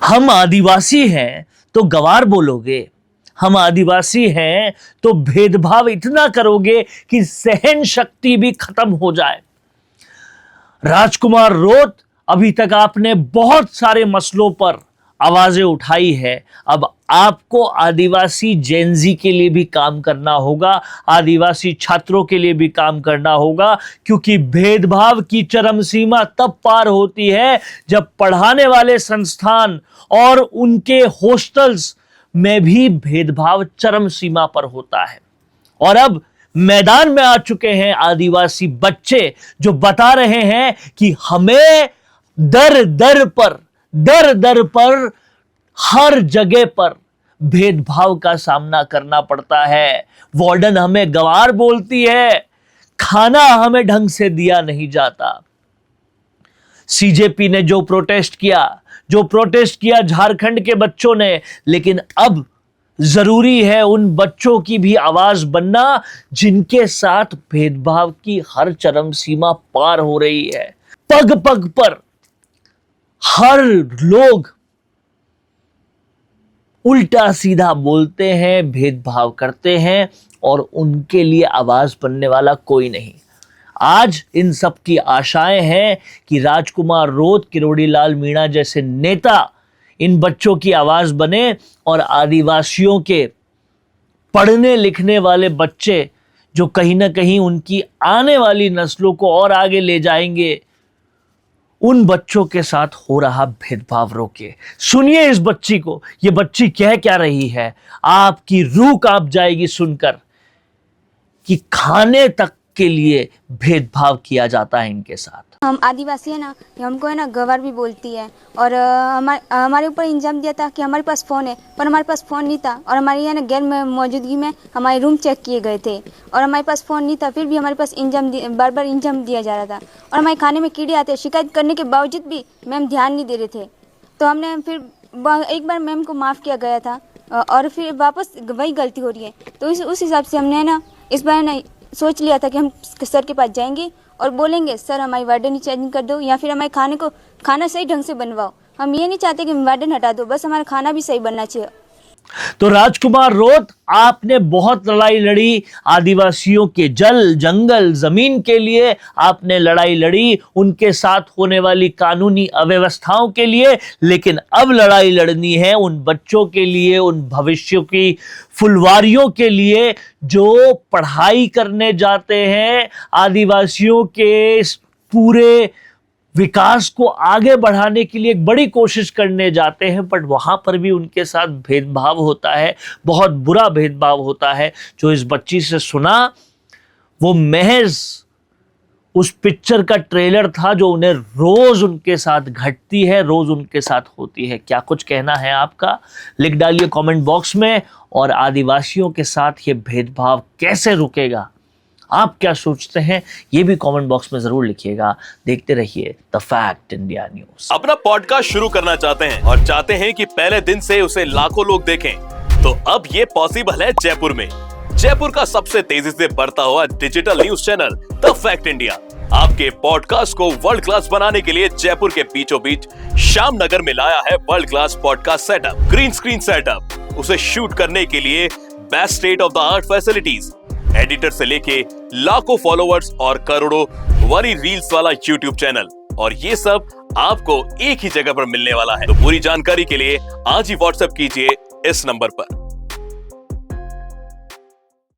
हम आदिवासी हैं तो गवार बोलोगे, हम आदिवासी हैं तो भेदभाव इतना करोगे कि सहन शक्ति भी खत्म हो जाए। राजकुमार रोत, अभी तक आपने बहुत सारे मसलों पर आवाजें उठाई है, अब आपको आदिवासी जेनजी के लिए भी काम करना होगा, आदिवासी छात्रों के लिए भी काम करना होगा, क्योंकि भेदभाव की चरम सीमा तब पार होती है जब पढ़ाने वाले संस्थान और उनके हॉस्टल्स में भी भेदभाव चरम सीमा पर होता है। और अब मैदान में आ चुके हैं आदिवासी बच्चे जो बता रहे हैं कि हमें दर दर पर हर जगह पर भेदभाव का सामना करना पड़ता है। वार्डन हमें गवार बोलती है, खाना हमें ढंग से दिया नहीं जाता। सीजेपी ने जो प्रोटेस्ट किया झारखंड के बच्चों ने, लेकिन अब जरूरी है उन बच्चों की भी आवाज बनना जिनके साथ भेदभाव की हर चरम सीमा पार हो रही है। पग पग पर हर लोग उल्टा सीधा बोलते हैं, भेदभाव करते हैं और उनके लिए आवाज बनने वाला कोई नहीं। आज इन सब की आशाएं हैं कि राजकुमार रोत, किरोड़ी लाल मीणा जैसे नेता इन बच्चों की आवाज बने और आदिवासियों के पढ़ने लिखने वाले बच्चे जो कहीं ना कहीं उनकी आने वाली नस्लों को और आगे ले जाएंगे, उन बच्चों के साथ हो रहा भेदभाव रोके। सुनिए इस बच्ची को, ये बच्ची कह क्या रही है, आपकी रूह कांप जाएगी सुनकर कि खाने तक के लिए भेदभाव किया जाता है इनके साथ। हम आदिवासी है ना, हमको है ना गवार भी बोलती है और हमारे ऊपर इंजाम दिया था कि हमारे पास फ़ोन है, पर हमारे पास फ़ोन नहीं था और हमारी है ना गैर मौजूदगी में हमारे रूम चेक किए गए थे और हमारे पास फ़ोन नहीं था, फिर भी हमारे पास बार बार इंजाम दिया जा रहा था और हमारे खाने में कीड़े आते। शिकायत करने के बावजूद भी मैम ध्यान नहीं दे रहे थे, तो हमने फिर एक बार मैम को माफ़ किया गया था और फिर वापस वही गलती हो रही है। तो उस हिसाब से हमने ना इस बार ना सोच लिया था कि हम सर के पास जाएंगे और बोलेंगे सर हमारी वार्डन चेंज कर दो या फिर हमारे खाना सही ढंग से बनवाओ। हम ये नहीं चाहते कि वार्डन हटा दो, बस हमारा खाना भी सही बनना चाहिए। तो राजकुमार रोत, आपने बहुत लड़ाई लड़ी आदिवासियों के जल जंगल जमीन के लिए, आपने लड़ाई लड़ी उनके साथ होने वाली कानूनी अव्यवस्थाओं के लिए, लेकिन अब लड़ाई लड़नी है उन बच्चों के लिए, उन भविष्य की फुलवारियों के लिए जो पढ़ाई करने जाते हैं, आदिवासियों के पूरे विकास को आगे बढ़ाने के लिए एक बड़ी कोशिश करने जाते हैं, बट वहां पर भी उनके साथ भेदभाव होता है, बहुत बुरा भेदभाव होता है। जो इस बच्ची से सुना वो महज उस पिक्चर का ट्रेलर था जो उन्हें रोज उनके साथ घटती है, रोज उनके साथ होती है। क्या कुछ कहना है आपका, लिख डालिए कमेंट बॉक्स में। और आदिवासियों के साथ ये भेदभाव कैसे रुकेगा, आप क्या सोचते हैं, ये भी कमेंट बॉक्स में जरूर लिखिएगा। देखते रहिए द फैक्ट इंडिया न्यूज। अपना पॉडकास्ट शुरू करना चाहते हैं और चाहते हैं कि पहले दिन से उसे लाखों लोग देखें, तो अब ये पॉसिबल है जयपुर में। जयपुर का सबसे तेजी से बढ़ता हुआ digital news channel the fact India आपके पॉडकास्ट को वर्ल्ड क्लास बनाने के लिए जयपुर के बीचों बीच श्याम नगर में लाया है world class podcast setup, green screen setup. उसे शूट करने के लिए best state of the art facilities, editor से लेके लाखों फॉलोअर्स और करोड़ों वाली रील्स वाला यूट्यूब चैनल, और ये सब आपको एक ही जगह पर मिलने वाला है। तो पूरी जानकारी के लिए आज ही व्हाट्सएप कीजिए इस नंबर पर।